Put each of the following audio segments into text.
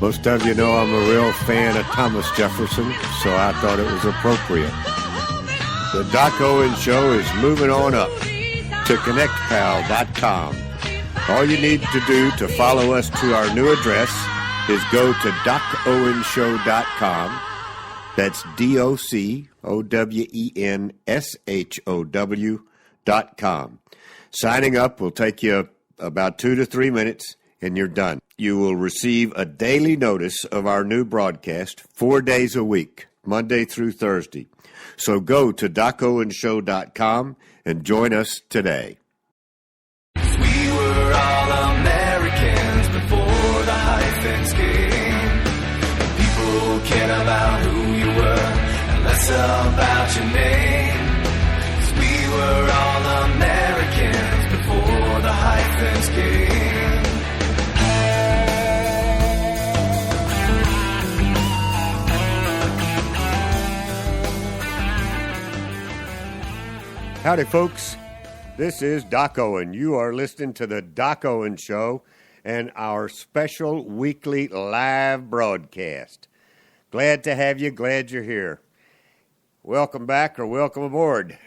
Most of you know I'm a real fan of Thomas Jefferson, so I thought it was appropriate. The Doc Owens Show is moving on up to connectpal.com. All you need to do to follow us to our new address is go to docowenshow.com. That's DOCOWENSHOW.com. Signing up will take you about 2 to 3 minutes, and you're done. You will receive a daily notice of our new broadcast 4 days a week, Monday through Thursday. So go to docowenshow.com and join us today. We were all Americans before the hyphens came. People cared about who you were and less about your name. 'Cause we were all Americans before the hyphens came. Howdy, folks. This is Doc Owen. You are listening to the Doc Owen Show and our special weekly live broadcast. Glad to have you. Glad you're here. Welcome back or welcome aboard.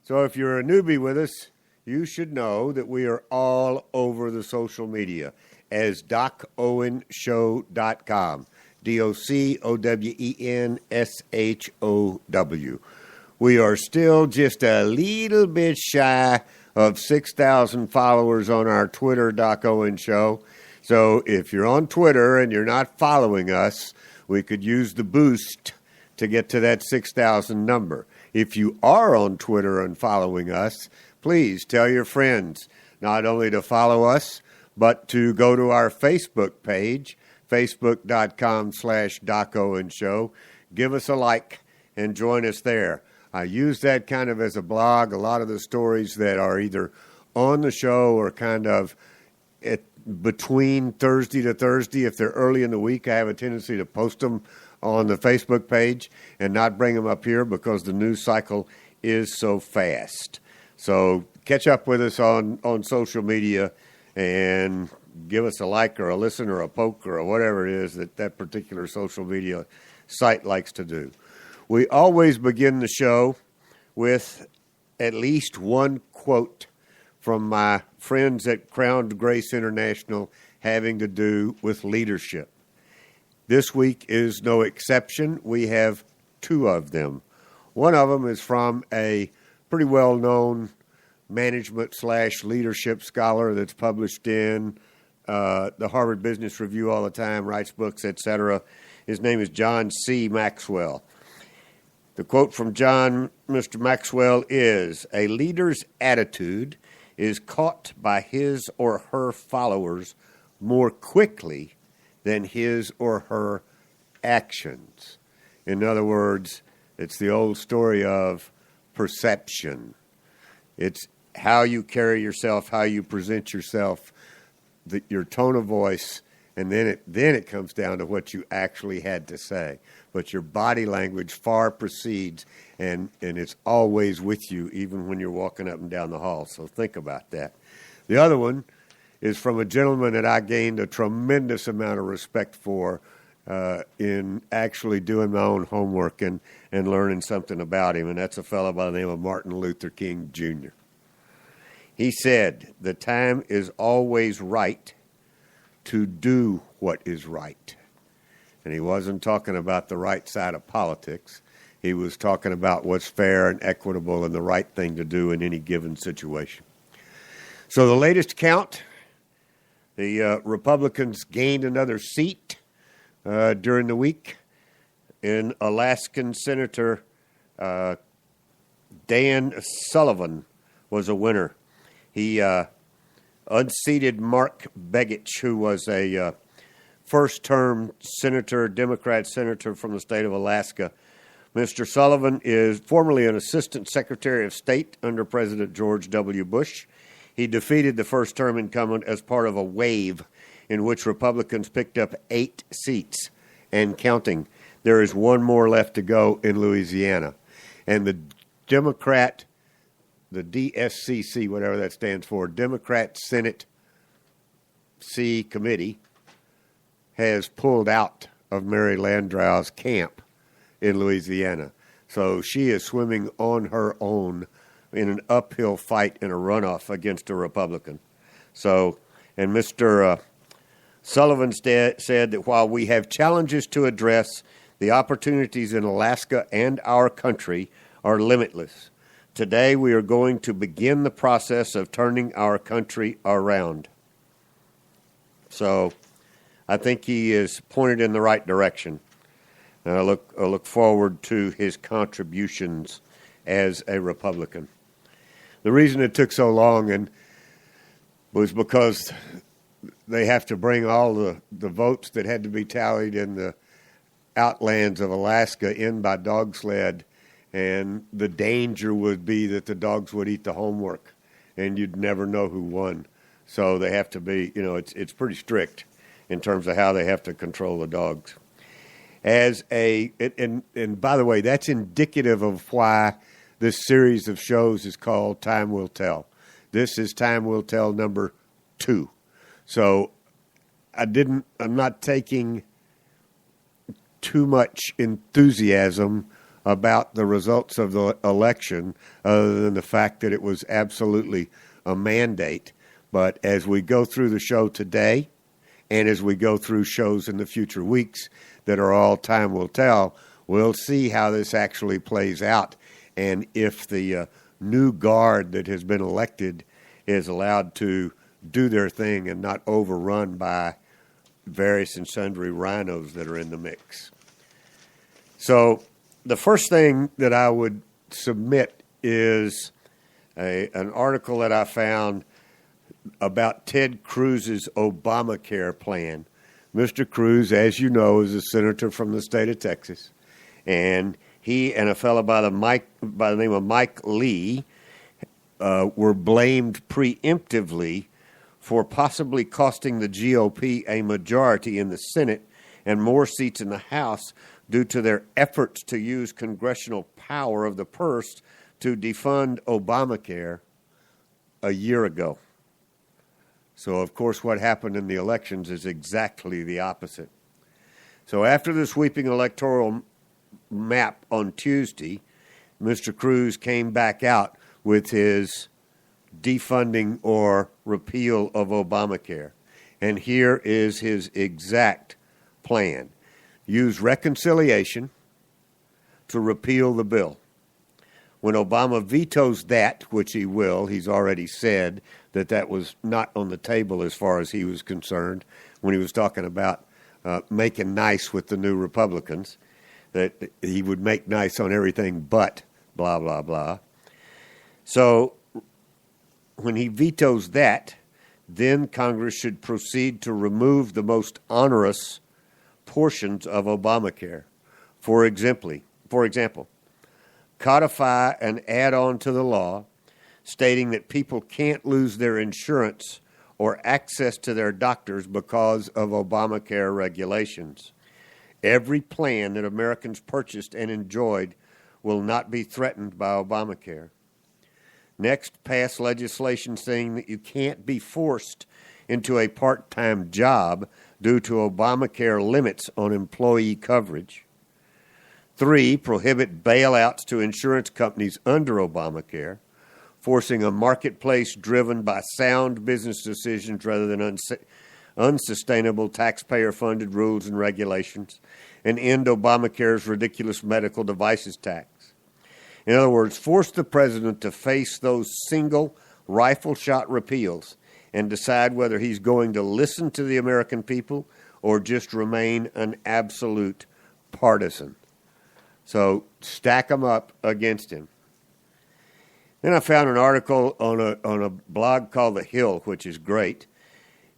So if you're a newbie with us, you should know that we are all over the social media as docowenshow.com. DOCOWENSHOW. We are still just a little bit shy of 6,000 followers on our Twitter, Doc Owen Show. So if you're on Twitter and you're not following us, we could use the boost to get to that 6,000 number. If you are on Twitter and following us, please tell your friends not only to follow us, but to go to our Facebook page, facebook.com/Doc Owen Show. Give us a like and join us there. I use that kind of as a blog. A lot of the stories that are either on the show or kind of between Thursday to Thursday, if they're early in the week, I have a tendency to post them on the Facebook page and not bring them up here because the news cycle is so fast. So catch up with us on social media and give us a like or a listen or a poke or whatever it is that particular social media site likes to do. We always begin the show with at least one quote from my friends at Crowned Grace International having to do with leadership. This week is no exception. We have two of them. One of them is from a pretty well-known management/leadership scholar that's published in the Harvard Business Review all the time, writes books, etc. His name is John C. Maxwell. The quote from Mr. Maxwell is, "A leader's attitude is caught by his or her followers more quickly than his or her actions." In other words, it's the old story of perception. It's how you carry yourself, how you present yourself, your tone of voice, and then it comes down to what you actually had to say. But your body language far precedes, and it's always with you, even when you're walking up and down the hall. So think about that. The other one is from a gentleman that I gained a tremendous amount of respect for in actually doing my own homework and learning something about him, and that's a fellow by the name of Martin Luther King Jr. He said, "The time is always right to do what is right." And he wasn't talking about the right side of politics. He was talking about what's fair and equitable and the right thing to do in any given situation. So the latest count, the Republicans gained another seat during the week. And Alaskan Senator Dan Sullivan was a winner. He unseated Mark Begich, who was a first-term senator, Democrat senator from the state of Alaska. Mr. Sullivan is formerly an assistant secretary of state under President George W. Bush. He defeated the first-term incumbent as part of a wave in which Republicans picked up 8 seats and counting. There is one more left to go in Louisiana. And the Democrat, the DSCC, whatever that stands for, Democrat Senate C Committee, has pulled out of Mary Landrieu's camp in Louisiana. So she is swimming on her own in an uphill fight in a runoff against a Republican. So, and Mr. Sullivan said that while we have challenges to address, the opportunities in Alaska and our country are limitless. Today we are going to begin the process of turning our country around. So I think he is pointed in the right direction. And I look forward to his contributions as a Republican. The reason it took so long was because they have to bring all the votes that had to be tallied in the outlands of Alaska in by dog sled, and the danger would be that the dogs would eat the homework, and you'd never know who won. So they have to be, it's pretty strict in terms of how they have to control the dogs. And by the way, that's indicative of why this series of shows is called Time Will Tell. This is Time Will Tell number 2. So I'm not taking too much enthusiasm about the results of the election other than the fact that it was absolutely a mandate. But as we go through the show today and as we go through shows in the future weeks that are all Time Will Tell, we'll see how this actually plays out and if the new guard that has been elected is allowed to do their thing and not overrun by various and sundry rhinos that are in the mix. So the first thing that I would submit is an article that I found about Ted Cruz's Obamacare plan. Mr. Cruz, as you know, is a senator from the state of Texas, and he and a fellow by the name of Mike Lee were blamed preemptively for possibly costing the GOP a majority in the Senate and more seats in the House due to their efforts to use congressional power of the purse to defund Obamacare a year ago. So, of course, what happened in the elections is exactly the opposite. So after the sweeping electoral map on Tuesday, Mr. Cruz came back out with his defunding or repeal of Obamacare. And here is his exact plan. Use reconciliation to repeal the bill. When Obama vetoes that, which he will, he's already said that was not on the table as far as he was concerned when he was talking about making nice with the new Republicans, that he would make nice on everything but blah, blah, blah. So when he vetoes that, then Congress should proceed to remove the most onerous portions of Obamacare. For example, codify an add-on to the law stating that people can't lose their insurance or access to their doctors because of Obamacare regulations. Every plan that Americans purchased and enjoyed will not be threatened by Obamacare. Next, pass legislation saying that you can't be forced into a part-time job due to Obamacare limits on employee coverage. 3, prohibit bailouts to insurance companies under Obamacare, forcing a marketplace driven by sound business decisions rather than unsustainable taxpayer-funded rules and regulations, and end Obamacare's ridiculous medical devices tax. In other words, force the president to face those single rifle shot repeals and decide whether he's going to listen to the American people or just remain an absolute partisan. So stack them up against him. Then I found an article on a blog called The Hill, which is great,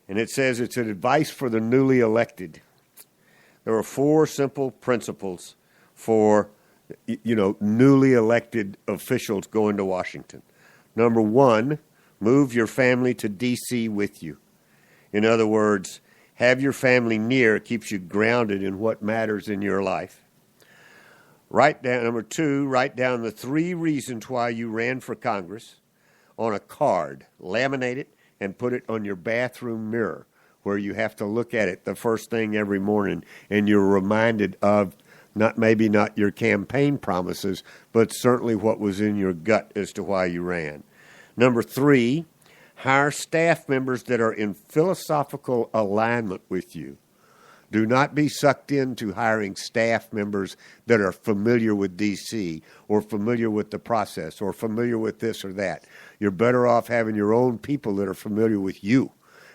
and it says it's an advice for the newly elected. There are 4 simple principles for newly elected officials going to Washington. Number 1, move your family to D.C. with you. In other words, have your family near. It keeps you grounded in what matters in your life. Number 2, write down the 3 reasons why you ran for Congress on a card. Laminate it and put it on your bathroom mirror where you have to look at it the first thing every morning and you're reminded of not your campaign promises, but certainly what was in your gut as to why you ran. Number 3, hire staff members that are in philosophical alignment with you. Do not be sucked into hiring staff members that are familiar with D.C. or familiar with the process or familiar with this or that. You're better off having your own people that are familiar with you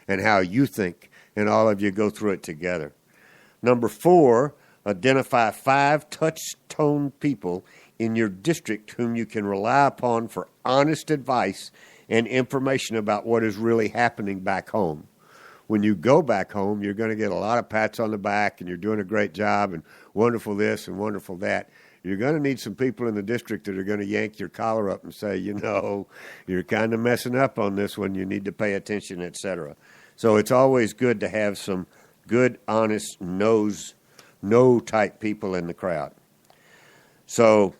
and how you think, and all of you go through it together. Number 4, identify 5 touch-tone people in your district whom you can rely upon for honest advice and information about what is really happening back home. When you go back home, you're going to get a lot of pats on the back and you're doing a great job and wonderful this and wonderful that. You're going to need some people in the district that are going to yank your collar up and say, you're kind of messing up on this one. You need to pay attention, etc. So it's always good to have some good, honest, no-type people in the crowd. So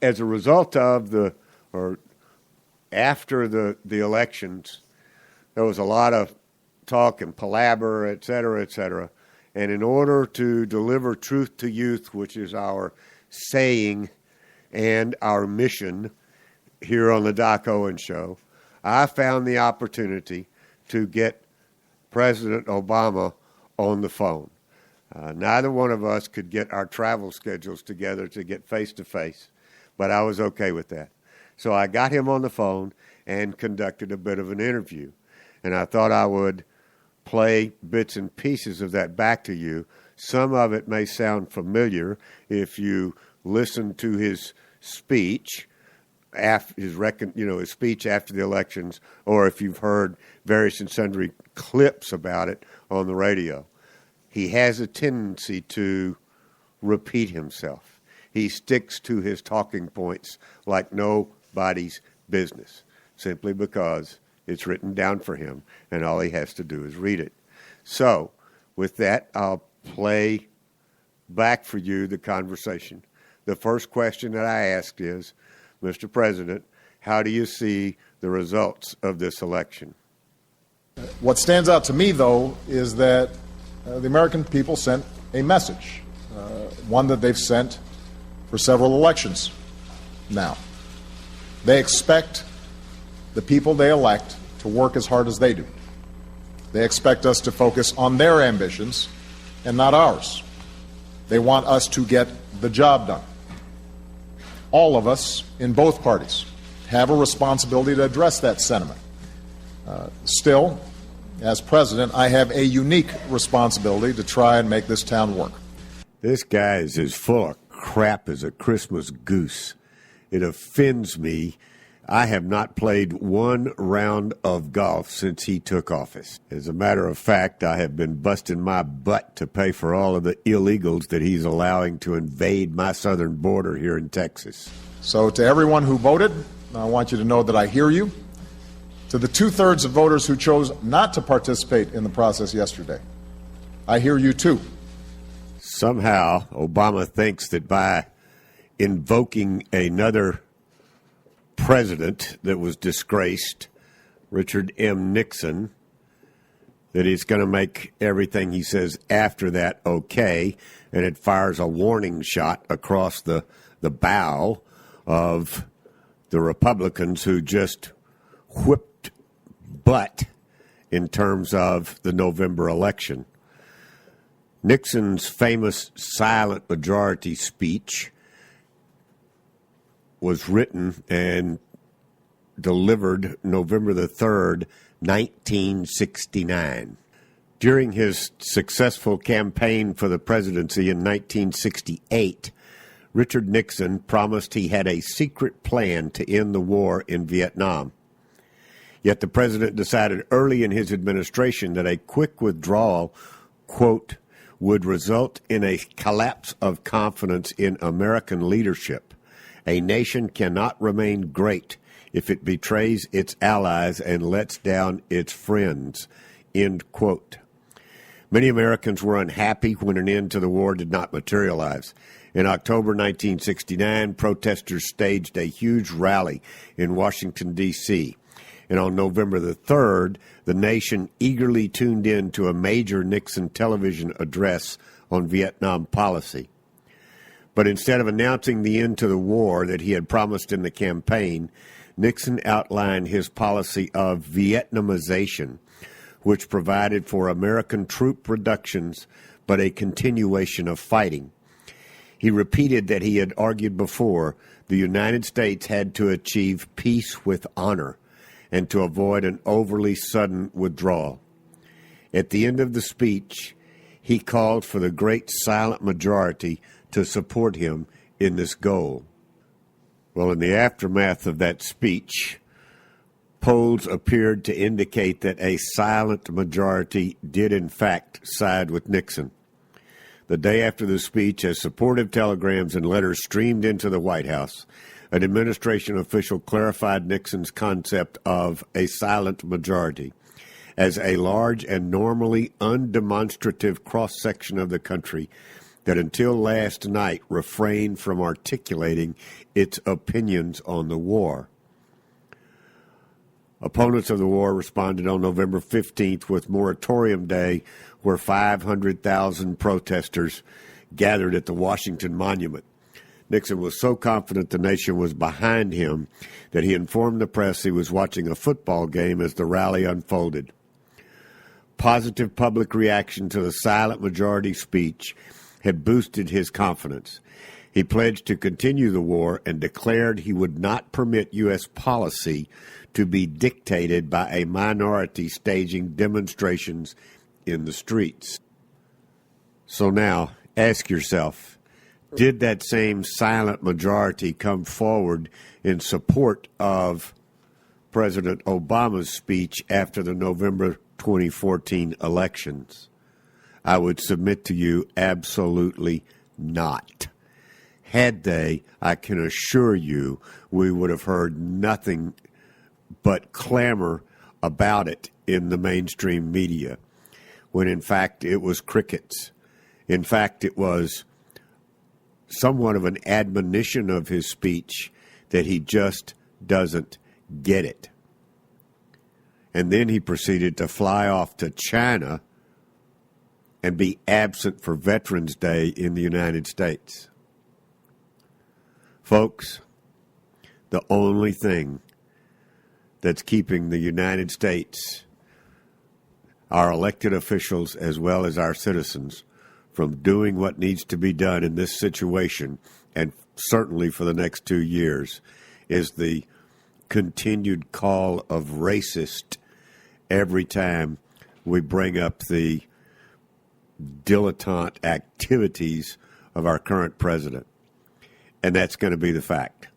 as a result of after the elections, there was a lot of talk and palaver, et cetera, et cetera. And in order to deliver truth to youth, which is our saying and our mission here on the Doc Owen Show, I found the opportunity to get President Obama on the phone. Neither one of us could get our travel schedules together to get face-to-face, but I was okay with that. So I got him on the phone and conducted a bit of an interview. And I thought I would play bits and pieces of that back to you. Some of it may sound familiar if you listen to his speech, his speech after the elections, or if you've heard various and sundry clips about it on the radio. He has a tendency to repeat himself. He sticks to his talking points like nobody's business, simply because it's written down for him, and all he has to do is read it. So, with that, I'll play back for you the conversation. The first question that I asked is, Mr. President, how do you see the results of this election? What stands out to me, though, is that the American people sent a message, one that they've sent for several elections now. They expect the people they elect to work as hard as they do. They expect us to focus on their ambitions and not ours. They want us to get the job done. All of us in both parties have a responsibility to address that sentiment. Still, as president, I have a unique responsibility to try and make this town work. This guy is as full of crap as a Christmas goose. It offends me. I have not played one round of golf since he took office. As a matter of fact, I have been busting my butt to pay for all of the illegals that he's allowing to invade my southern border here in Texas. So to everyone who voted, I want you to know that I hear you. To the 2/3 of voters who chose not to participate in the process yesterday, I hear you too. Somehow, Obama thinks that by invoking another president that was disgraced, Richard M. Nixon, that he's going to make everything he says after that okay, and it fires a warning shot across the bow of the Republicans who just whipped butt in terms of the November election. Nixon's famous silent majority speech was written and delivered November the 3rd, 1969. During his successful campaign for the presidency in 1968, Richard Nixon promised he had a secret plan to end the war in Vietnam. Yet the president decided early in his administration that a quick withdrawal, quote, would result in a collapse of confidence in American leadership. A nation cannot remain great if it betrays its allies and lets down its friends, end quote. Many Americans were unhappy when an end to the war did not materialize. In October 1969, protesters staged a huge rally in Washington, D.C., And on November the 3rd, the nation eagerly tuned in to a major Nixon television address on Vietnam policy. But instead of announcing the end to the war that he had promised in the campaign, Nixon outlined his policy of Vietnamization, which provided for American troop reductions but a continuation of fighting. He repeated that he had argued before the United States had to achieve peace with honor and to avoid an overly sudden withdrawal. At the end of the speech, he called for the great silent majority to support him in this goal. Well, in the aftermath of that speech, polls appeared to indicate that a silent majority did in fact side with Nixon. The day after the speech, as supportive telegrams and letters streamed into the White House, an administration official clarified Nixon's concept of a silent majority as a large and normally undemonstrative cross-section of the country that until last night refrained from articulating its opinions on the war. Opponents of the war responded on November 15th with Moratorium Day, where 500,000 protesters gathered at the Washington Monument. Nixon was so confident the nation was behind him that he informed the press he was watching a football game as the rally unfolded. Positive public reaction to the silent majority speech had boosted his confidence. He pledged to continue the war and declared he would not permit U.S. policy to be dictated by a minority staging demonstrations in the streets. So now, ask yourself, did that same silent majority come forward in support of President Obama's speech after the November 2014 elections? I would submit to you, absolutely not. Had they, I can assure you, we would have heard nothing but clamor about it in the mainstream media, when in fact it was crickets. In fact, it was somewhat of an admonition of his speech that he just doesn't get it. And then he proceeded to fly off to China and be absent for Veterans Day in the United States. Folks, the only thing that's keeping the United States, our elected officials as well as our citizens, from doing what needs to be done in this situation, and certainly for the next 2 years, is the continued call of racist every time we bring up the dilettante activities of our current president. And that's going to be the fact.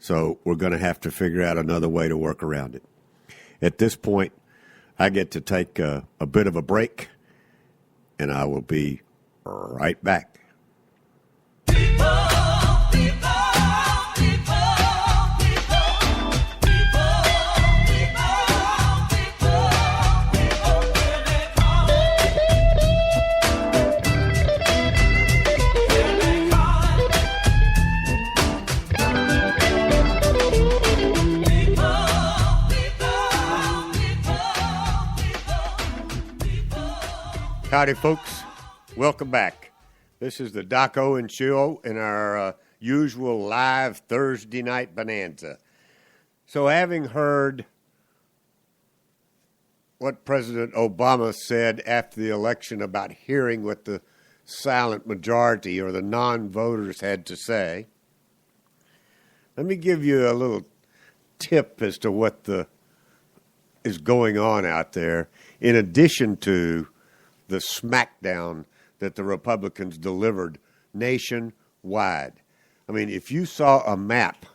So we're going to have to figure out another way to work around it. At this point, I get to take a bit of a break, and I will be right back. Howdy, folks. Welcome back. This is the Doc Owen Show in our usual live Thursday night bonanza. So having heard what President Obama said after the election about hearing what the silent majority or the non-voters had to say, let me give you a little tip as to what is going on out there, in addition to the smackdown that the Republicans delivered nationwide. I mean, if you saw a map,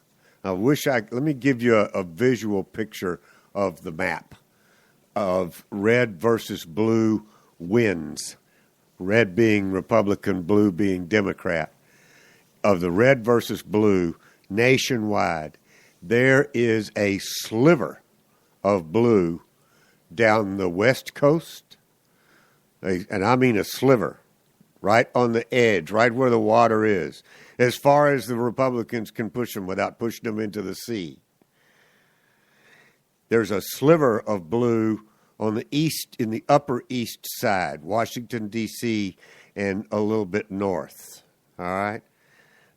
let me give you a visual picture of the map of red versus blue wins, red being Republican, blue being Democrat. Of the red versus blue nationwide, there is a sliver of blue down the West Coast, and I mean a sliver, right on the edge, right where the water is, as far as the Republicans can push them without pushing them into the sea. there's a sliver of blue on the east, in the upper east side, Washington, D.C., and a little bit north. All right?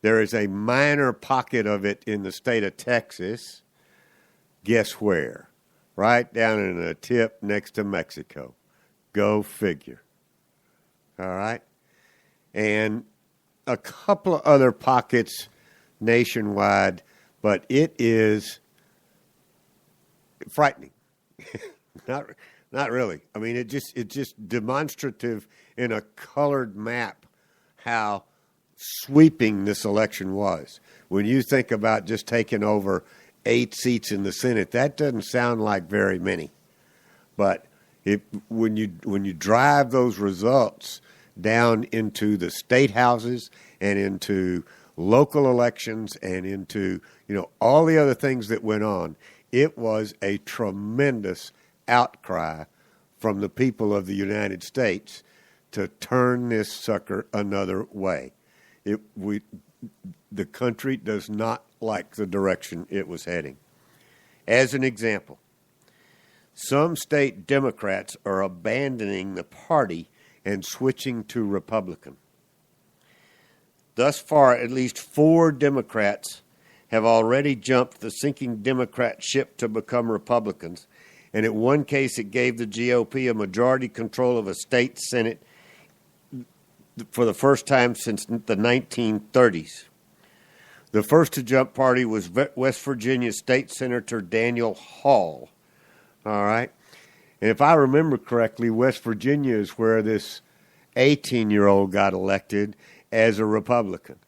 There is a minor pocket of it in the state of Texas. Guess where? Right down in the tip next to Mexico. Go figure. All right? And a couple of other pockets nationwide, but it is frightening. Not really. I mean, it's just demonstrative in a colored map how sweeping this election was. When you think about just taking over 8 seats in the Senate, that doesn't sound like very many. But when you drive those results down into the state houses and into local elections and into, all the other things that went on, it was a tremendous outcry from the people of the United States to turn this sucker another way. The country does not like the direction it was heading. As an example, some state Democrats are abandoning the party and switching to Republican. Thus far, at least 4 Democrats have already jumped the sinking Democrat ship to become Republicans, and in one case it gave the GOP a majority control of a state Senate for the first time since the 1930s. The first to jump party was West Virginia State Senator Daniel Hall. All right? And if I remember correctly, West Virginia is where this 18-year-old got elected as a Republican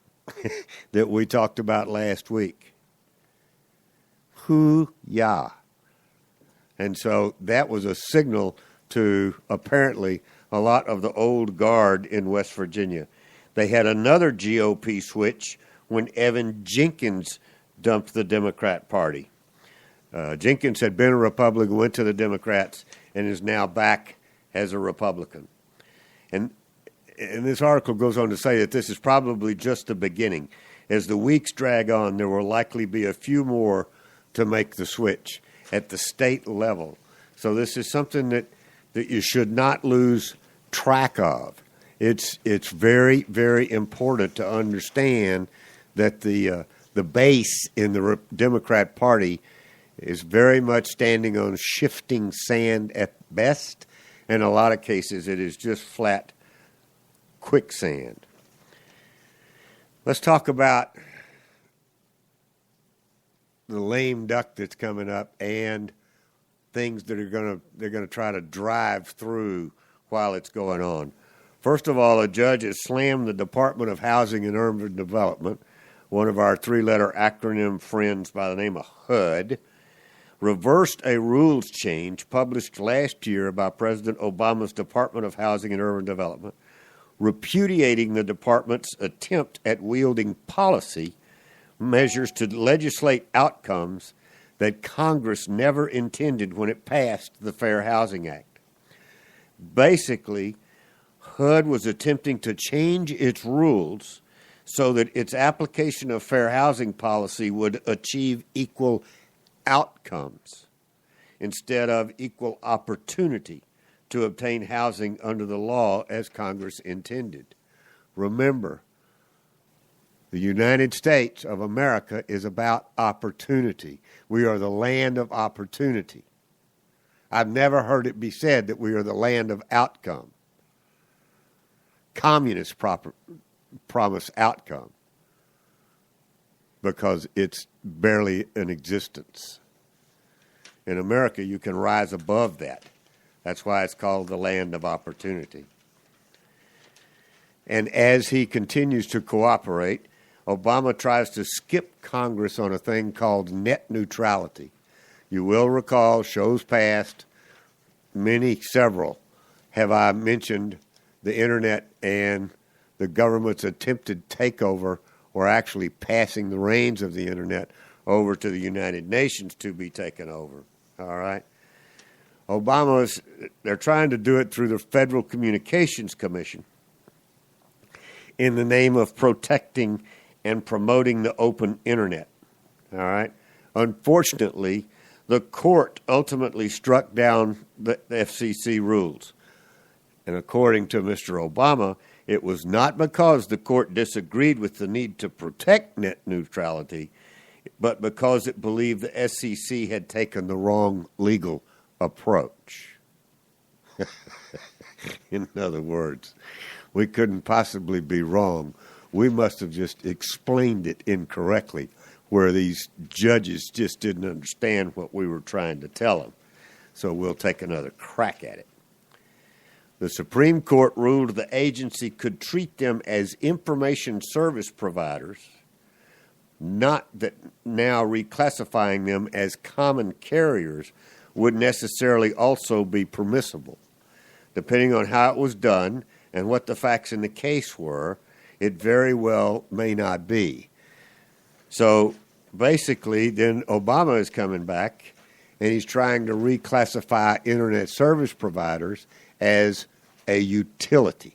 that we talked about last week. Hoo-yah. And so that was a signal to apparently a lot of the old guard in West Virginia. They had another GOP switch when Evan Jenkins dumped the Democrat Party. Jenkins had been a Republican, went to the Democrats, and is now back as a Republican. And this article goes on to say that this is probably just the beginning. As the weeks drag on, there will likely be a few more to make the switch at the state level. So this is something that you should not lose track of. It's very, very important to understand that the base in the Democrat Party is very much standing on shifting sand at best. In a lot of cases, it is just flat quicksand. Let's talk about the lame duck that's coming up and things that they're gonna try to drive through while it's going on. First of all, a judge has slammed the Department of Housing and Urban Development, one of our 3-letter acronym friends by the name of HUD, reversed a rules change published last year by President Obama's Department of Housing and Urban Development, repudiating the department's attempt at wielding policy measures to legislate outcomes that Congress never intended when it passed the Fair Housing Act. Basically, HUD was attempting to change its rules so that its application of fair housing policy would achieve equal outcomes instead of equal opportunity to obtain housing under the law as Congress intended. Remember, the United States of America is about opportunity. We are the land of opportunity. I've never heard it be said that we are the land of outcome. Communists promise outcome because it's barely in existence. In America, you can rise above that. That's why it's called the land of opportunity. And as he continues to cooperate, Obama tries to skip Congress on a thing called net neutrality. You will recall shows past, several, have I mentioned the internet and the government's attempted takeover or actually passing the reins of the internet over to the United Nations to be taken over. All right? They're trying to do it through the Federal Communications Commission in the name of protecting and promoting the open internet. All right? Unfortunately, The court ultimately struck down the FCC rules. And according to Mr. Obama, it was not because the court disagreed with the need to protect net neutrality, but because it believed the SEC had taken the wrong legal approach. In other words, we couldn't possibly be wrong. We must have just explained it incorrectly, where these judges just didn't understand what we were trying to tell them. So we'll take another crack at it. The Supreme Court ruled the agency could treat them as information service providers, not that now reclassifying them as common carriers would necessarily also be permissible. Depending on how it was done and what the facts in the case were, it very well may not be. So basically, then Obama is coming back and he's trying to reclassify internet service providers as a utility.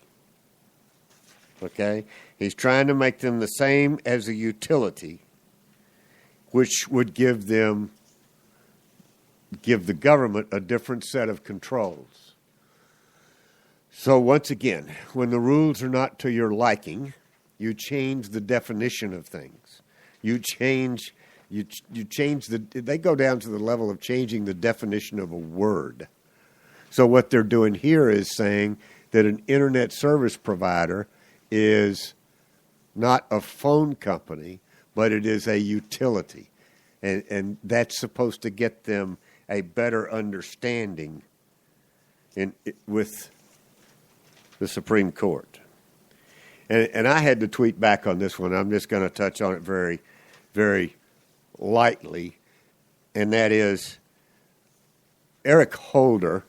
Okay? He's trying to make them the same as a utility, which would give the government a different set of controls. So once again, when the rules are not to your liking, you change the definition of things. You change they go down to the level of changing the definition of a word. So what they're doing here is saying that an internet service provider is not a phone company, but it is a utility. And that's supposed to get them a better understanding with the Supreme Court. And I had to tweet back on this one. I'm just going to touch on it very, very lightly. And that is Eric Holder,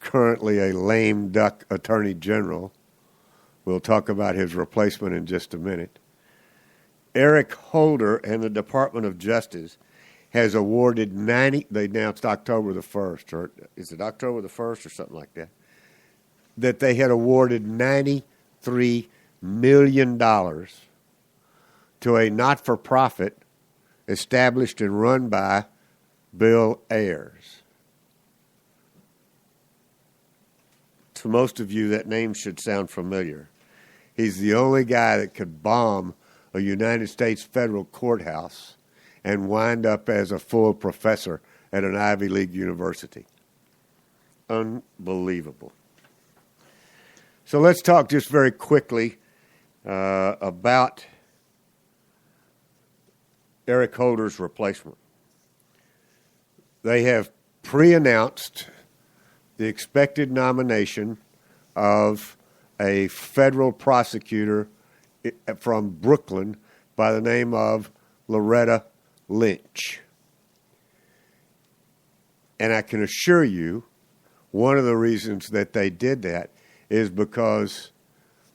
currently a lame duck attorney general. We'll talk about his replacement in just a minute. Eric Holder and the Department of Justice has awarded they announced October the 1st, or is it October the 1st or something like that, that they had awarded $93 million to a not-for-profit established and run by Bill Ayers. To most of you, that name should sound familiar. He's the only guy that could bomb a United States federal courthouse and wind up as a full professor at an Ivy League university. Unbelievable. So let's talk just very quickly about Eric Holder's replacement. They have pre-announced the expected nomination of a federal prosecutor from Brooklyn by the name of Loretta Lynch. And I can assure you, one of the reasons that they did that is because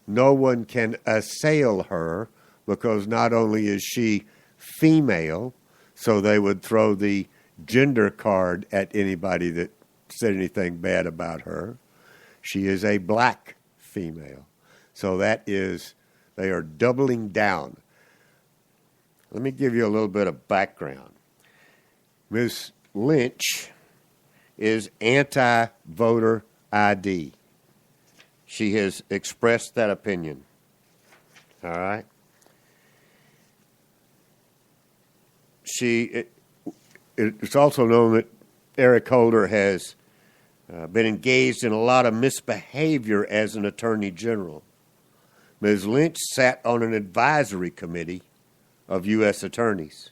no one can assail her, because not only is she female, so they would throw the gender card at anybody that said anything bad about her. She is a black female. So that is, they are doubling down. Let me give you a little bit of background. Ms. Lynch is anti-voter ID. She has expressed that opinion. All right? It's also known that Eric Holder has been engaged in a lot of misbehavior as an attorney general. Ms. Lynch sat on an advisory committee of U.S. attorneys.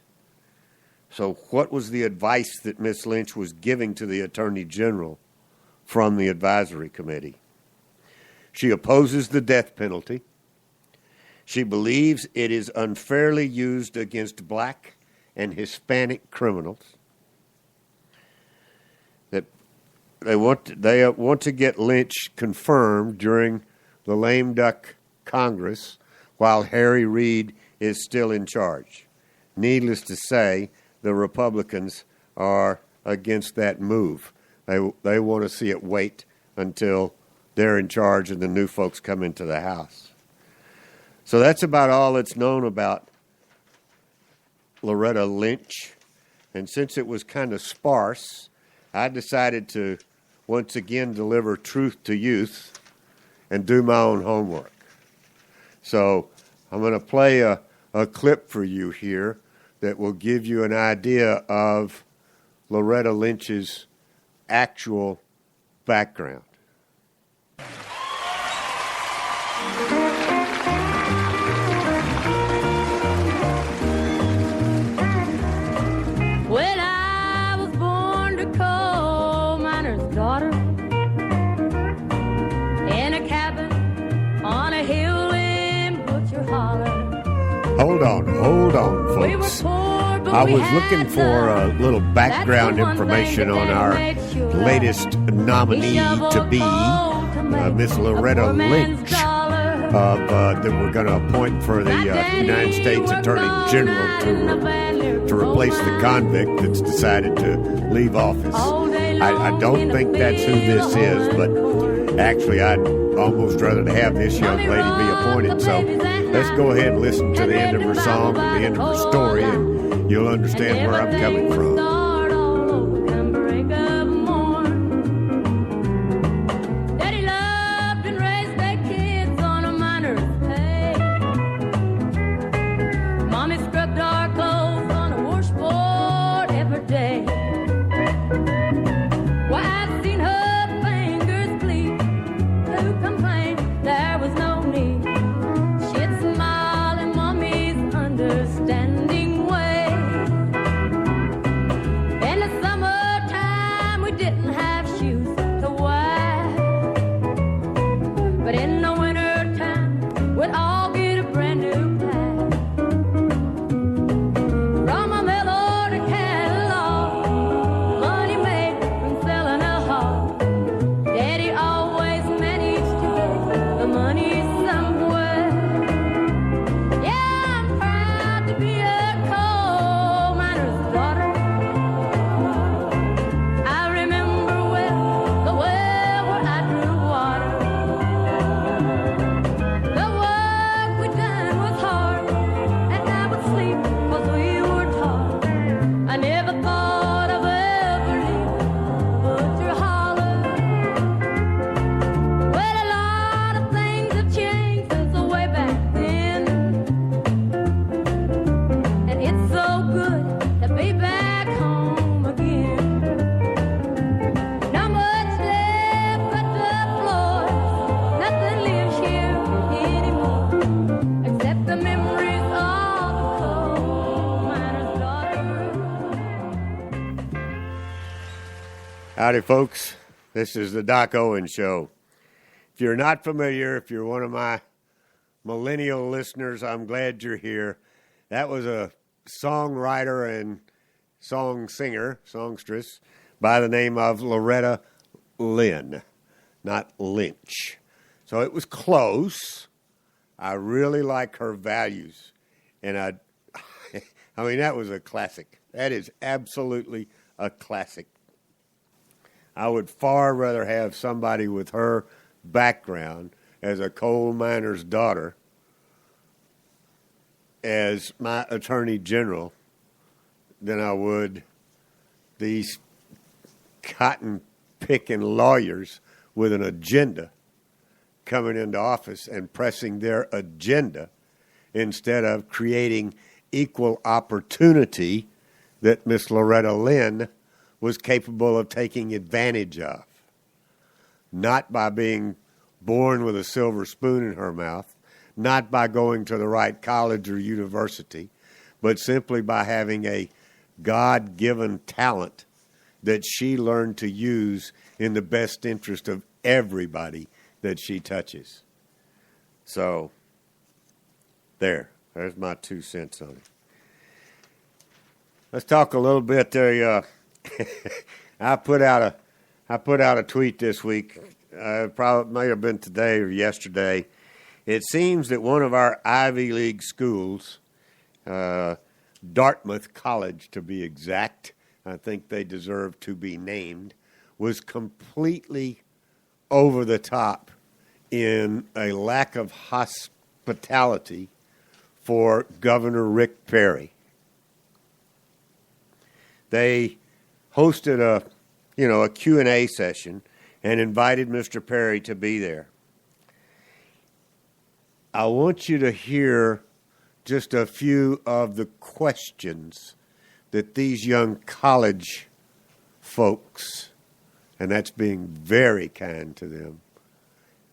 So what was the advice that Ms. Lynch was giving to the attorney general from the advisory committee? She opposes the death penalty. She believes it is unfairly used against black and Hispanic criminals. That they want to get Lynch confirmed during the lame duck Congress while Harry Reid is still in charge. Needless to say, the Republicans are against that move. They want to see it wait until they're in charge and the new folks come into the House. So that's about all that's known about Loretta Lynch. And since it was kind of sparse, I decided to once again deliver truth to youth and do my own homework. So I'm going to play a clip for you here that will give you an idea of Loretta Lynch's actual background. Well, I was born to coal miner's daughter in a cabin on a hill in Butcher Holler. Hold on, We were folks. poor, but I we was had looking for a love. little background That's the one information thing on that our made sure latest nominee to be, Miss Loretta Lynch, that we're going to appoint for the United States Attorney General to replace the convict that's decided to leave office. I don't think that's who this is, but actually I'd almost rather to have this young lady be appointed. So let's go ahead and listen to the end of her song and the end of her story, and you'll understand where I'm coming from. Daddy loved and raised their kids on a miner's pay. Mommy scrubbed our clothes on a washboard every day. Why, I've seen her fingers bleed to complain there was no need. She'd smile in Mommy's understanding way. In the summertime, we didn't have shoes to wear, but in the wintertime, we'd all get a brand new pair. From a mail order catalog, money made from selling a hog. Daddy always managed to get the money somewhere. Yeah, I'm proud to be a coal miner's daughter. I remember well the well where I drew water. The work we done was hard, and I would sleep 'cause we were taught. I never thought of ever leaving Butcher Holler. Well, a lot of things have changed since the way back then, and it's so good to be back home again. Not much left but the floors. Nothing lives here anymore except the memories of a coal miner's daughter. Howdy, folks. This is the Doc Owen Show. If you're not familiar, if you're one of my millennial listeners, I'm glad you're here. That was a songwriter and songstress by the name of Loretta Lynn, not Lynch. So it was close. I really like her values. And I mean, that was a classic. That is absolutely a classic. I would far rather have somebody with her background as a coal miner's daughter as my attorney general than I would these cotton-picking lawyers with an agenda coming into office and pressing their agenda instead of creating equal opportunity that Miss Loretta Lynn was capable of taking advantage of. Not by being born with a silver spoon in her mouth, not by going to the right college or university, but simply by having a God-given talent that she learned to use in the best interest of everybody that she touches. So, there's my 2 cents on it. Let's talk a little bit there. I put out a tweet this week. Probably may have been today or yesterday. It seems that one of our Ivy League schools, Dartmouth College to be exact, I think they deserve to be named, was completely over the top in a lack of hospitality for Governor Rick Perry. they hosted a Q&A session and invited Mr. Perry to be there. I want you to hear just a few of the questions that these young college folks, and that's being very kind to them,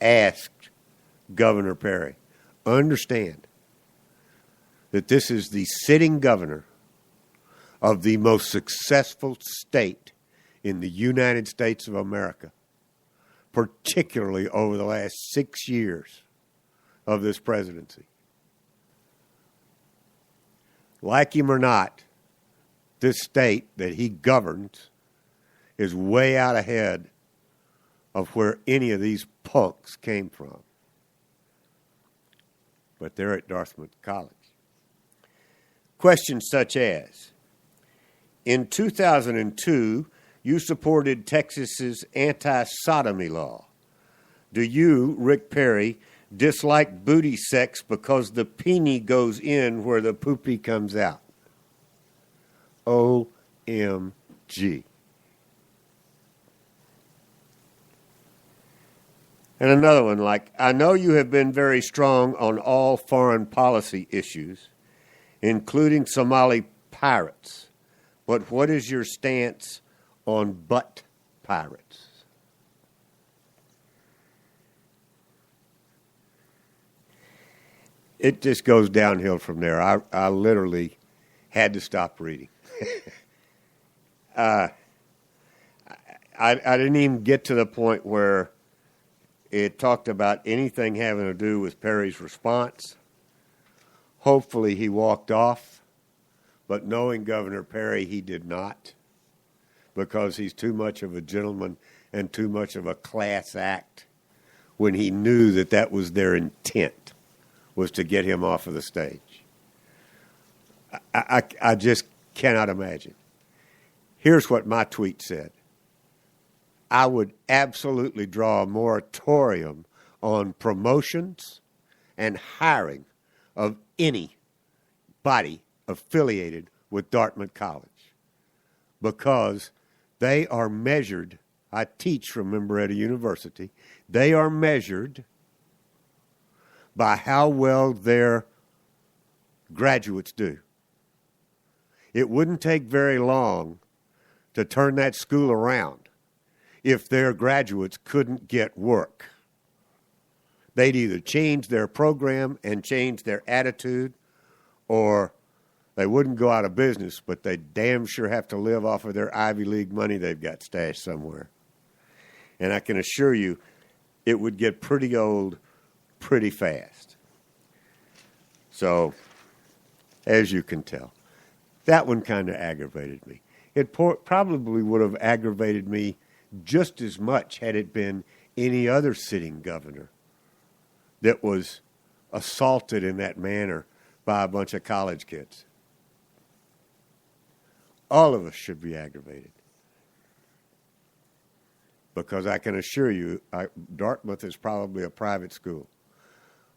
asked Governor Perry. Understand that this is the sitting governor of the most successful state in the United States of America, particularly over the last 6 years of this presidency. Like him or not, this state that he governs is way out ahead of where any of these punks came from. But they're at Dartmouth College. Questions such as, in 2002, you supported Texas's anti-sodomy law. Do you, Rick Perry, dislike booty sex because the peenie goes in where the poopy comes out? OMG. And another one like, I know you have been very strong on all foreign policy issues, including Somali pirates. But what is your stance on butt pirates? It just goes downhill from there. I literally had to stop reading. I didn't even get to the point where it talked about anything having to do with Perry's response. Hopefully he walked off, but knowing Governor Perry, he did not, because he's too much of a gentleman and too much of a class act when he knew that that was their intent, was to get him off of the stage. I just cannot imagine. Here's what my tweet said. I would absolutely draw a moratorium on promotions and hiring of anybody affiliated with Dartmouth College, because they are measured. I teach, remember, at a university. They are measured by how well their graduates do. It wouldn't take very long to turn that school around if their graduates couldn't get work. They'd either change their program and change their attitude, or they wouldn't go out of business, but they damn sure have to live off of their Ivy League money they've got stashed somewhere. And I can assure you, it would get pretty old pretty fast. So, as you can tell, that one kind of aggravated me. It probably would have aggravated me just as much had it been any other sitting governor that was assaulted in that manner by a bunch of college kids. All of us should be aggravated. Because I can assure you, Dartmouth is probably a private school.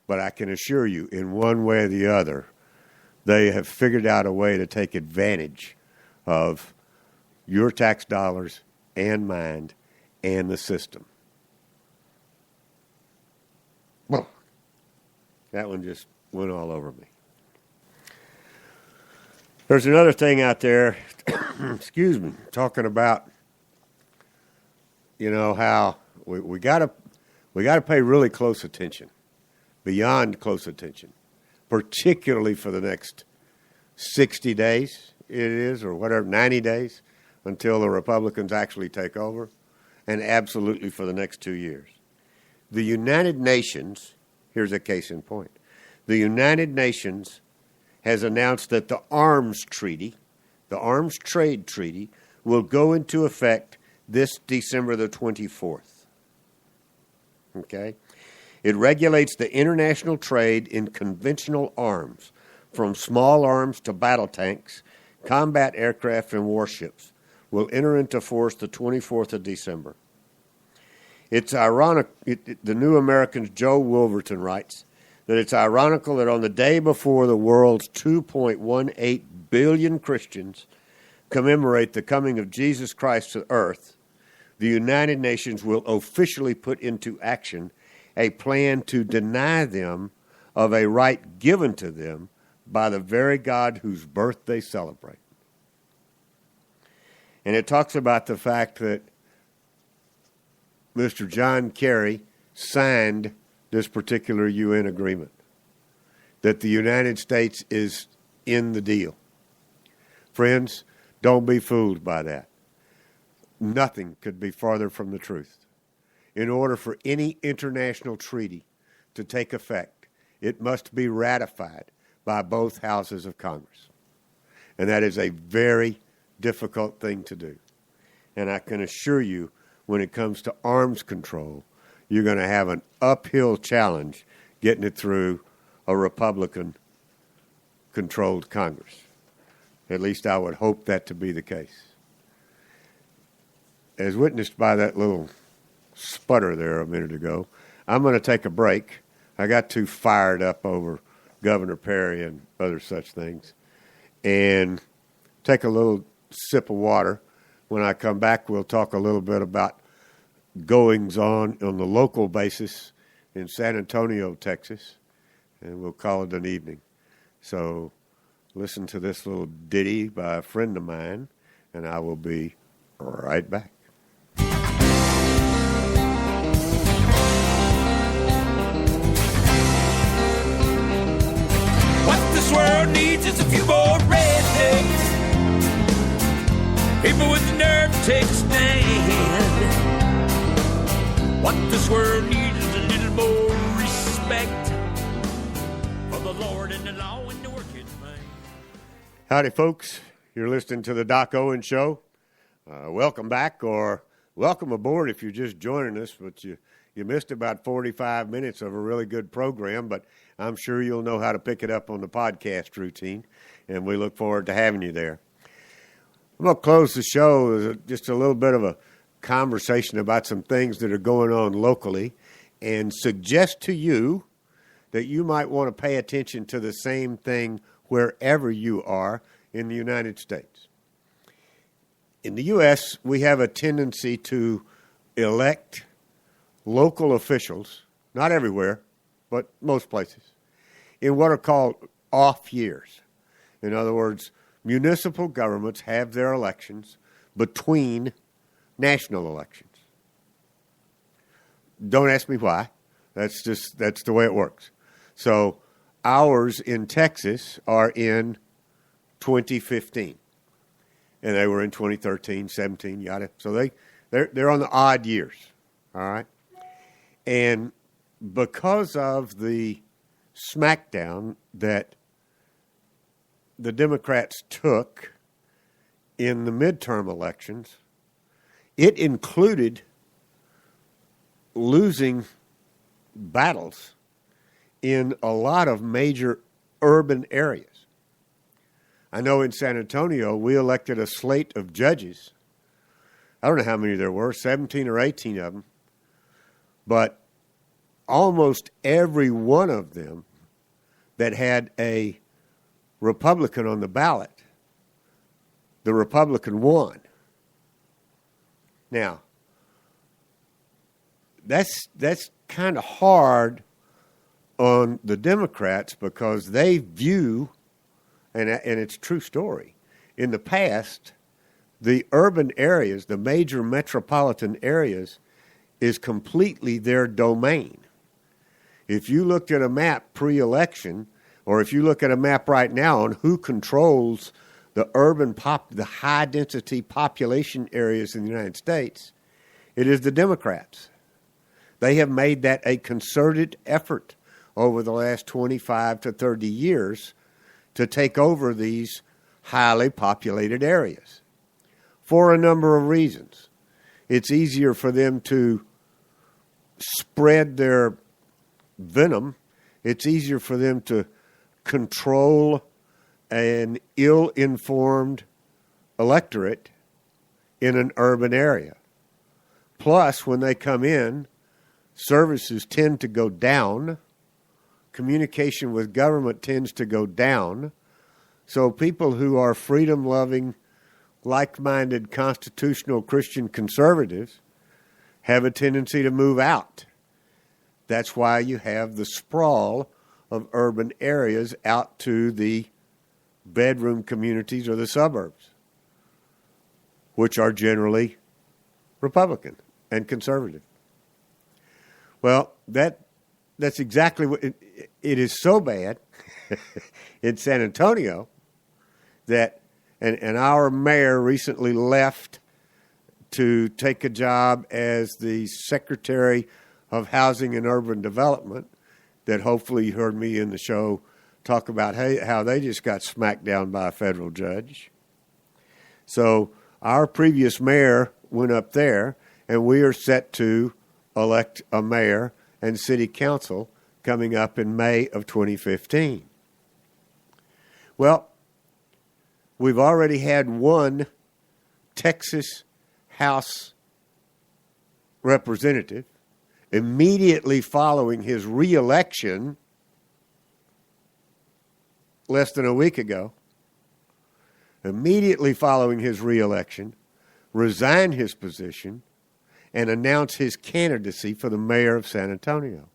But I can assure you, in one way or the other, they have figured out a way to take advantage of your tax dollars and mine and the system. Well, that one just went all over me. There's another thing out there, excuse me, talking about, how we gotta pay really close attention, beyond close attention, particularly for the next 60 days, it is, or whatever, 90 days, until the Republicans actually take over, and absolutely for the next 2 years. The United Nations, here's a case in point, the United Nations has announced that the arms treaty, the arms trade treaty, will go into effect this December the 24th. Okay? It regulates the international trade in conventional arms, from small arms to battle tanks, combat aircraft, and warships. Will enter into force the 24th of December. It's ironic, the New American's Joe Wolverton writes, that it's ironical that on the day before the world's 2.18 billion Christians commemorate the coming of Jesus Christ to earth, the United Nations will officially put into action a plan to deny them of a right given to them by the very God whose birth they celebrate. And it talks about the fact that Mr. John Kerry signed this particular UN agreement, that the United States is in the deal. Friends, don't be fooled by that. Nothing could be farther from the truth. In order for any international treaty to take effect, it must be ratified by both houses of Congress. And that is a very difficult thing to do. And I can assure you, when it comes to arms control, you're going to have an uphill challenge getting it through a Republican-controlled Congress. At least I would hope that to be the case. As witnessed by that little sputter there a minute ago, I'm going to take a break. I got too fired up over Governor Perry and other such things. And take a little sip of water. When I come back, we'll talk a little bit about goings-on the local basis in San Antonio, Texas, and we'll call it an evening. So listen to this little ditty by a friend of mine, and I will be right back. What this world needs is a few more rednecks, people with the nerve to take a stand. What this world needs is a little more respect for the Lord and the law and the working man. Howdy, folks. You're listening to the Doc Owen Show. Welcome back, or welcome aboard if you're just joining us, but you missed about 45 minutes of a really good program, but I'm sure you'll know how to pick it up on the podcast routine, and we look forward to having you there. I'm going to close the show with just a little bit of a conversation about some things that are going on locally and suggest to you that you might want to pay attention to the same thing wherever you are in the United States. In the U.S., we have a tendency to elect local officials, not everywhere, but most places, in what are called off years. In other words, municipal governments have their elections between national elections. Don't ask me why. That's the way it works. So ours in Texas are in 2015. And they were in 2013, 17, yada. So they're on the odd years, all right? And because of the smackdown that the Democrats took in the midterm elections, it included losing battles in a lot of major urban areas. I know in San Antonio, we elected a slate of judges. I don't know how many there were, 17 or 18 of them. But almost every one of them that had a Republican on the ballot, the Republican won. Now, that's kind of hard on the Democrats because they view, and it's a true story, in the past, the urban areas, the major metropolitan areas, is completely their domain. If you looked at a map pre-election, or if you look at a map right now on who controls the the high-density population areas in the United States, it is the Democrats. They have made that a concerted effort over the last 25 to 30 years to take over these highly populated areas for a number of reasons. It's easier for them to spread their venom. It's easier for them to control an ill-informed electorate in an urban area. Plus, when they come in, services tend to go down. Communication with government tends to go down. So people who are freedom-loving, like-minded constitutional Christian conservatives have a tendency to move out. That's why you have the sprawl of urban areas out to the bedroom communities or the suburbs, which are generally Republican and conservative. Well, that's exactly what it is. So bad in San Antonio that and our mayor recently left to take a job as the Secretary of Housing and Urban Development, that hopefully you heard me in the show talk about how they just got smacked down by a federal judge. So our previous mayor went up there, and we are set to elect a mayor and city council coming up in May of 2015. Well, we've already had one Texas House representative immediately following his reelection less than a week ago, immediately following his reelection, resign his position and announce his candidacy for the mayor of San Antonio.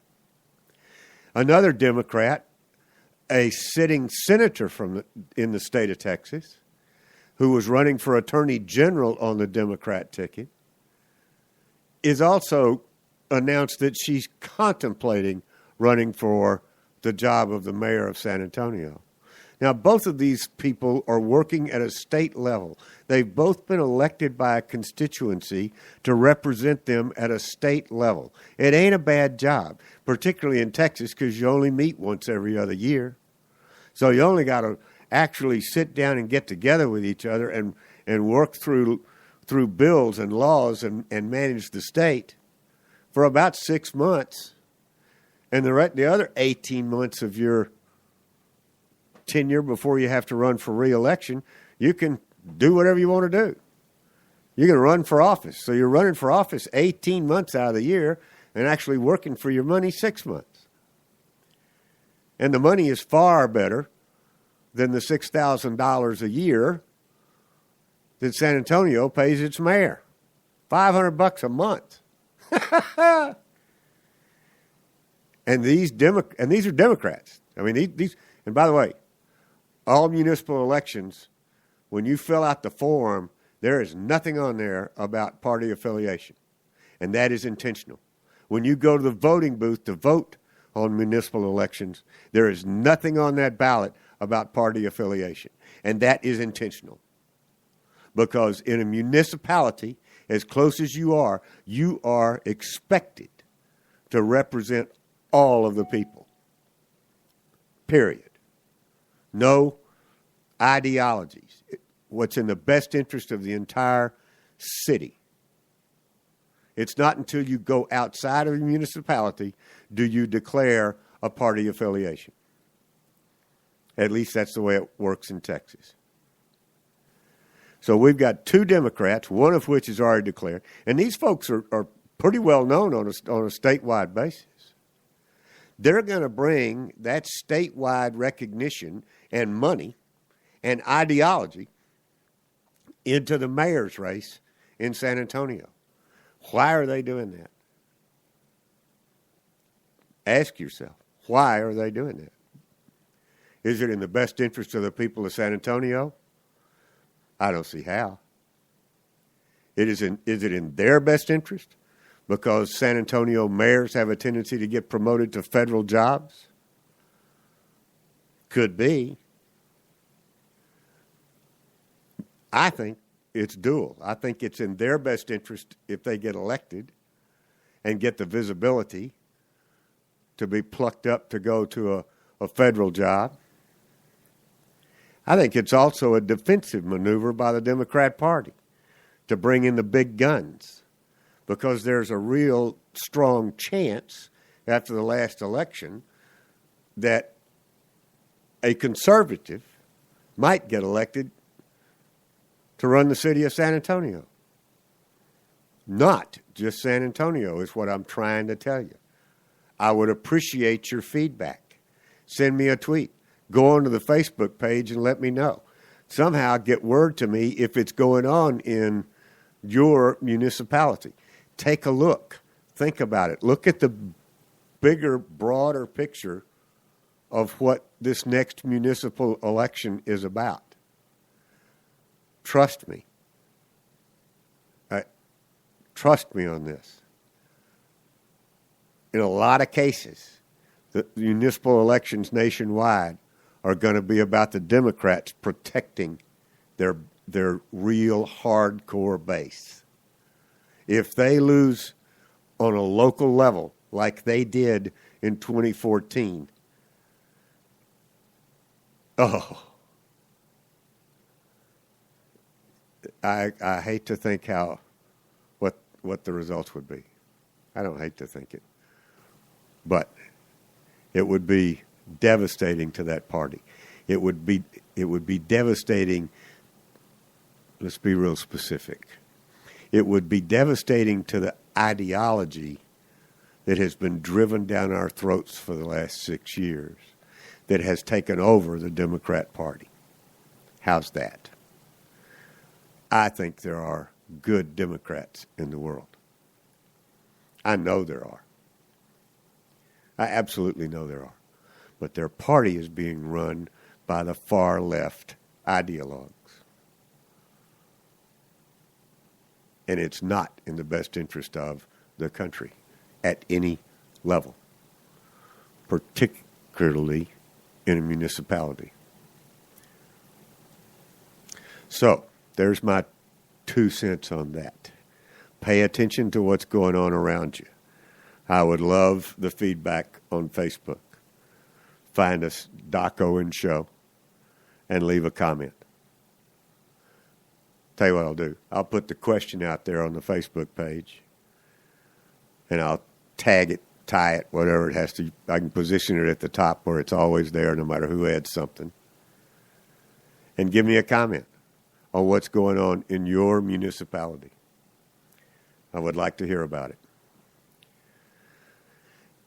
Another Democrat, a sitting senator in the state of Texas, who was running for attorney general on the Democrat ticket, is also announced that she's contemplating running for the job of the mayor of San Antonio. Now, both of these people are working at a state level. They've both been elected by a constituency to represent them at a state level. It ain't a bad job, particularly in Texas, because you only meet once every other year. So you only got to actually sit down and get together with each other and work through bills and laws and manage the state for about 6 months. And the other 18 months of your tenure before you have to run for re-election, you can do whatever you want to do. You're going to run for office. So you're running for office 18 months out of the year and actually working for your money 6 months. And the money is far better than the $6,000 a year that San Antonio pays its mayor. $500 a month. And these are Democrats. I mean, these. And by the way, all municipal elections, when you fill out the form, there is nothing on there about party affiliation, and that is intentional. When you go to the voting booth to vote on municipal elections, there is nothing on that ballot about party affiliation, and that is intentional. Because in a municipality, as close as you are expected to represent all of the people. Period. No ideologies. What's in the best interest of the entire city. It's not until you go outside of the municipality do you declare a party affiliation. At least that's the way it works in Texas. So we've got 2 Democrats, one of which is already declared. And these folks are pretty well known on a statewide basis. They're going to bring that statewide recognition and money and ideology into the mayor's race in San Antonio. Why are they doing that? Ask yourself, why are they doing that? Is it in the best interest of the people of San Antonio? I don't see how. Is it in their best interest? Because San Antonio mayors have a tendency to get promoted to federal jobs? Could be. I think it's dual. I think it's in their best interest if they get elected and get the visibility to be plucked up to go to a federal job. I think it's also a defensive maneuver by the Democrat Party to bring in the big guns, because there's a real strong chance after the last election that a conservative might get elected to run the city of San Antonio. Not just San Antonio is what I'm trying to tell you. I would appreciate your feedback. Send me a tweet. Go onto the Facebook page and let me know. somehow get word to me if it's going on in your municipality. Take a look. Think about it. Look at the bigger, broader picture of what this next municipal election is about. Trust me. Trust me on this. In a lot of cases, the municipal elections nationwide are going to be about the Democrats protecting their real hardcore base. If they lose on a local level like they did in 2014, I hate to think what the results would be. I don't hate to think it. But it would be devastating to that party. It would be devastating. Let's be real specific. It would be devastating to the ideology that has been driven down our throats for the last 6 years, that has taken over the Democrat Party. How's that? I think there are good Democrats in the world. I know there are. I absolutely know there are. But their party is being run by the far left ideologues. And it's not in the best interest of the country at any level, particularly in a municipality. So, there's my 2 cents on that. Pay attention to what's going on around you. I would love the feedback on Facebook. Find us, Doc Owen Show, and leave a comment. Tell you what I'll do. I'll put the question out there on the Facebook page, and I'll tag it, tie it, whatever it has to. I can position it at the top where it's always there no matter who adds something. And give me a comment on what's going on in your municipality. I would like to hear about it.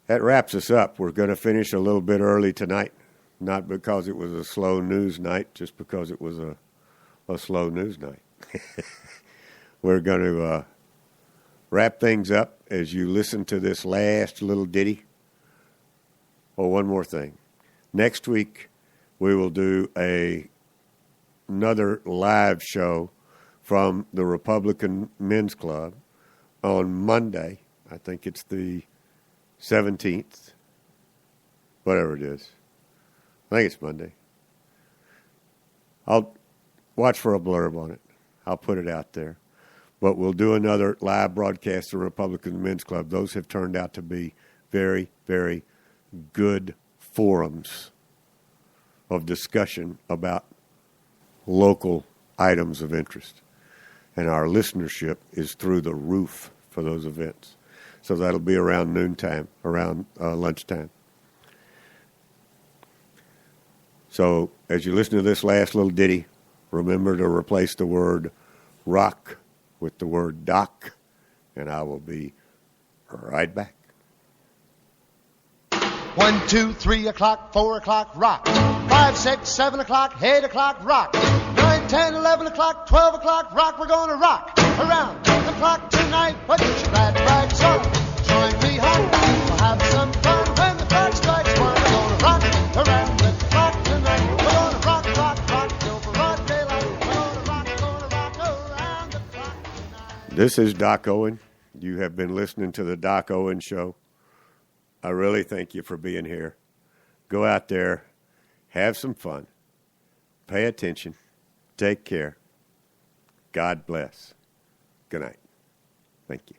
That wraps us up. We're going to finish a little bit early tonight, not because it was a slow news night, just because it was a slow news night. We're going to wrap things up as you listen to this last little ditty. Oh, one more thing. Next week, we will do another live show from the Republican Men's Club on Monday. I think it's the 17th, whatever it is. I think it's Monday. I'll watch for a blurb on it. I'll put it out there. But we'll do another live broadcast of the Republican Men's Club. Those have turned out to be very, very good forums of discussion about local items of interest. And our listenership is through the roof for those events. So that'll be around noontime, around lunchtime. So as you listen to this last little ditty, remember to replace the word rock with the word doc, and I will be right back. 1, 2, 3 o'clock, 4 o'clock, rock. 5, 6, 7 o'clock, 8 o'clock, rock. 9, 10, 11 o'clock, 12 o'clock, rock. We're gonna rock around the clock tonight. Put your glad rags on. Join me home. We'll have some fun when the clock strikes 1. We're gonna rock around the clock tonight. We're gonna rock, rock, rock till broad daylight. We're gonna rock around the clock tonight. This is Doc Owen. You have been listening to the Doc Owen Show. I really thank you for being here. Go out there, have some fun, pay attention, take care. God bless. Good night. Thank you.